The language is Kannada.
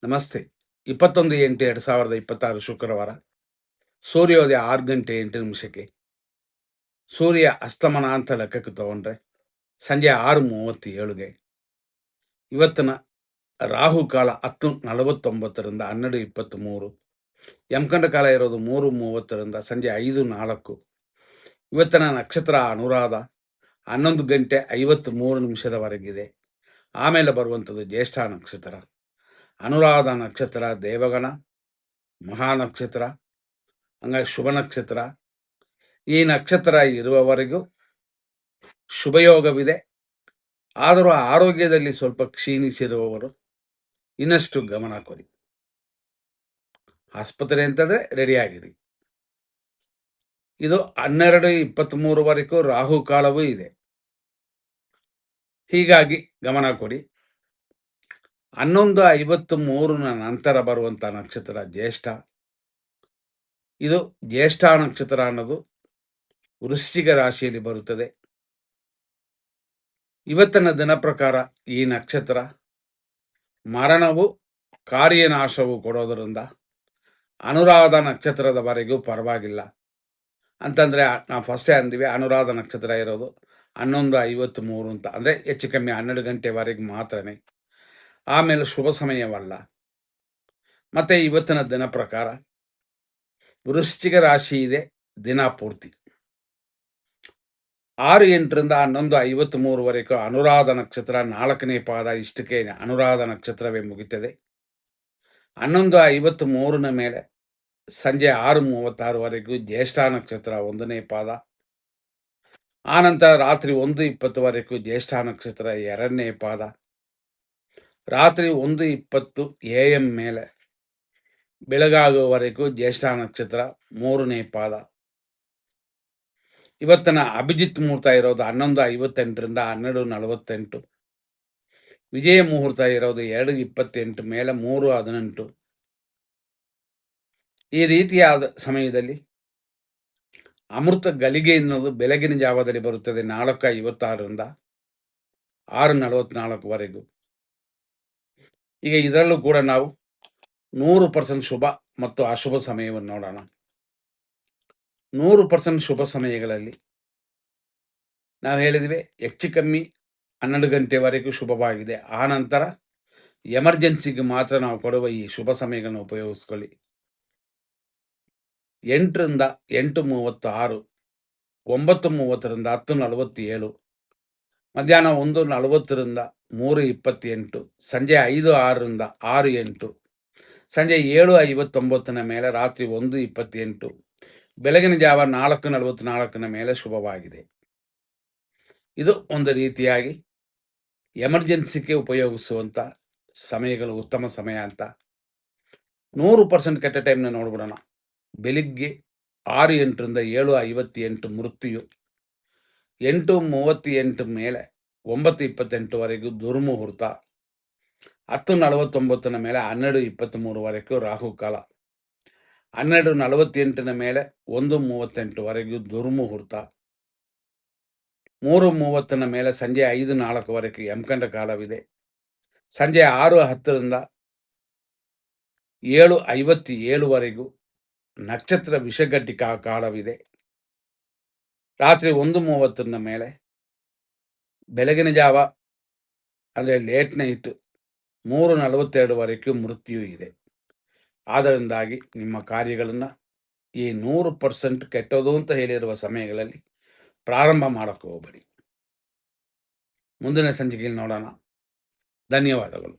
ನಮಸ್ತೆ. 21/8/2026 ಶುಕ್ರವಾರ. ಸೂರ್ಯೋದಯ 6 ಗಂಟೆ 8 ನಿಮಿಷಕ್ಕೆ. ಸೂರ್ಯ ಅಸ್ತಮನ ಅಂತ ಲೆಕ್ಕಕ್ಕೆ ತಗೊಂಡ್ರೆ ಸಂಜೆ 6:37ಗೆ. ಇವತ್ತಿನ ರಾಹುಕಾಲ 10:49 12:23. ಯಮಕಂಡ ಕಾಲ ಇರೋದು 3:30 ಸಂಜೆ 5:04. ಇವತ್ತಿನ ನಕ್ಷತ್ರ ಅನುರಾಧ 11 ಗಂಟೆ 53 ನಿಮಿಷದವರೆಗಿದೆ. ಆಮೇಲೆ ಬರುವಂಥದ್ದು ಜ್ಯೇಷ್ಠ ನಕ್ಷತ್ರ. ಅನುರಾಧ ನಕ್ಷತ್ರ ದೇವಗಣ, ಮಹಾನಕ್ಷತ್ರ, ಹಂಗಾಗಿ ಶುಭ ನಕ್ಷತ್ರ. ಈ ನಕ್ಷತ್ರ ಇರುವವರೆಗೂ ಶುಭಯೋಗವಿದೆ. ಆದರೂ ಆರೋಗ್ಯದಲ್ಲಿ ಸ್ವಲ್ಪ ಕ್ಷೀಣಿಸಿರುವವರು ಇನ್ನಷ್ಟು ಗಮನ ಕೊಡಿ. ಆಸ್ಪತ್ರೆ ಅಂತಂದರೆ ರೆಡಿಯಾಗಿರಿ. ಇದು 12:23ವರೆಗೂ ರಾಹುಕಾಲವೂ ಇದೆ. ಹೀಗಾಗಿ ಗಮನ ಕೊಡಿ. 11:53 ನಂತರ ಬರುವಂಥ ನಕ್ಷತ್ರ ಜ್ಯೇಷ್ಠ. ಇದು ಜ್ಯೇಷ್ಠ ನಕ್ಷತ್ರ ಅನ್ನೋದು ವೃಶ್ಚಿಕ ರಾಶಿಯಲ್ಲಿ ಬರುತ್ತದೆ. ಇವತ್ತಿನ ದಿನ ಪ್ರಕಾರ ಈ ನಕ್ಷತ್ರ ಮರಣವು ಕಾರ್ಯನಾಶವು ಕೊಡೋದರಿಂದ ಅನುರಾಧ ನಕ್ಷತ್ರದವರೆಗೂ ಪರವಾಗಿಲ್ಲ. ಅಂತಂದರೆ ನಾವು ಫಸ್ಟೇ ಅಂದಿವಿ, ಅನುರಾಧ ನಕ್ಷತ್ರ ಇರೋದು 11:53 ಅಂತ, ಅಂದರೆ ಹೆಚ್ಚು ಕಮ್ಮಿ 12 ಗಂಟೆವರೆಗೆ ಮಾತ್ರನೇ. ಆಮೇಲೆ ಶುಭ ಸಮಯವಲ್ಲ. ಮತ್ತು ಇವತ್ತಿನ ದಿನ ಪ್ರಕಾರ ವೃಶ್ಚಿಕ ರಾಶಿ ಇದೆ ದಿನ ಪೂರ್ತಿ. 6:08 11:53ವರೆಗೂ ಅನುರಾಧ ನಕ್ಷತ್ರ 4ನೇ ಪಾದ, ಇಷ್ಟಕ್ಕೆ ಅನುರಾಧ ನಕ್ಷತ್ರವೇ ಮುಗಿತದೆ. 11:53 ಮೇಲೆ ಸಂಜೆ 6:36ವರೆಗೂ ಜ್ಯೇಷ್ಠ ನಕ್ಷತ್ರ 1ನೇ ಪಾದ. ಆನಂತರ ರಾತ್ರಿ 1:20ವರೆಗೂ ಜ್ಯೇಷ್ಠ ನಕ್ಷತ್ರ 2ನೇ ಪಾದ. ರಾತ್ರಿ 1:20 AM ಮೇಲೆ ಬೆಳಗಾಗುವವರೆಗೂ ಜ್ಯೇಷ್ಠ ನಕ್ಷತ್ರ 3ನೇ ಪಾದ. ಇವತ್ತಿನ ಅಭಿಜಿತ್ ಮುಹೂರ್ತ ಇರೋದು 11:58 12:48. ವಿಜಯ ಮುಹೂರ್ತ ಇರೋದು 2:28 ಮೇಲೆ 3:18. ಈ ರೀತಿಯಾದ ಸಮಯದಲ್ಲಿ ಅಮೃತ ಗಳಿಗೆ ಎನ್ನುವುದು ಬೆಳಗಿನ ಜಾವದಲ್ಲಿ ಬರುತ್ತದೆ 4:56 6:44ವರೆಗೂ. ಈಗ ಇದರಲ್ಲೂ ಕೂಡ ನಾವು 100% ಶುಭ ಮತ್ತು ಅಶುಭ ಸಮಯವನ್ನು ನೋಡೋಣ. 100% ಶುಭ ಸಮಯಗಳಲ್ಲಿ ನಾವು ಹೇಳಿದ್ವಿ, ಹೆಚ್ಚು ಕಮ್ಮಿ 12 ಗಂಟೆವರೆಗೂ ಶುಭವಾಗಿದೆ. ಆನಂತರ ಎಮರ್ಜೆನ್ಸಿಗೆ ಮಾತ್ರ ನಾವು ಕೊಡುವ ಈ ಶುಭ ಸಮಯಗಳನ್ನು ಉಪಯೋಗಿಸ್ಕೊಳ್ಳಿ. 8ರಿಂದ 8:36, 9:30 10:47, ಮಧ್ಯಾಹ್ನ 1:40 3:28, ಸಂಜೆ 5:06 6:08, ಸಂಜೆ 7:59 ಮೇಲೆ ರಾತ್ರಿ 1:28, ಬೆಳಗಿನ ಜಾವ 4:44 ಮೇಲೆ ಶುಭವಾಗಿದೆ. ಇದು ಒಂದು ರೀತಿಯಾಗಿ ಎಮರ್ಜೆನ್ಸಿಗೆ ಉಪಯೋಗಿಸುವಂಥ ಸಮಯಗಳು ಉತ್ತಮ ಸಮಯ ಅಂತ. 100% ಕೆಟ್ಟ ಟೈಮ್ನ ನೋಡ್ಬಿಡೋಣ. ಬೆಳಿಗ್ಗೆ 6:08 7:58 ಮೃತ್ಯು, 8:38 ಮೇಲೆ 9:28ವರೆಗೂ ದುರ್ಮುಹೂರ್ತ, 10:49 ಮೇಲೆ 12:23ವರೆಗೂ ರಾಹುಕಾಲ, 12:48 ಮೇಲೆ 1:38ವರೆಗೂ ದುರ್ಮುಹೂರ್ತ, 3:30 ಮೇಲೆ ಸಂಜೆ 5:04ವರೆಗೂ ಯಮಕಂಡ ಕಾಲವಿದೆ. ಸಂಜೆ 6:10 7:57ವರೆಗೂ ನಕ್ಷತ್ರ ವಿಷಘಟಿಕಾ ಕಾಲವಿದೆ. ರಾತ್ರಿ 1:30 ಮೇಲೆ ಬೆಳಗಿನ ಜಾವ ಅಂದರೆ ಲೇಟ್ ನೈಟ್ 3:42ವರೆಗೂ ಮೃತ್ಯು ಇದೆ. ಆದ್ದರಿಂದಾಗಿ ನಿಮ್ಮ ಕಾರ್ಯಗಳನ್ನು ಈ 100% ಕೆಟ್ಟೋದು ಅಂತ ಹೇಳಿರುವ ಸಮಯಗಳಲ್ಲಿ ಪ್ರಾರಂಭ ಮಾಡೋಕ್ಕೆ ಹೋಗಬೇಡಿ. ಮುಂದಿನ ಸಂಚಿಕೆಯಲ್ಲಿ ನೋಡೋಣ. ಧನ್ಯವಾದಗಳು.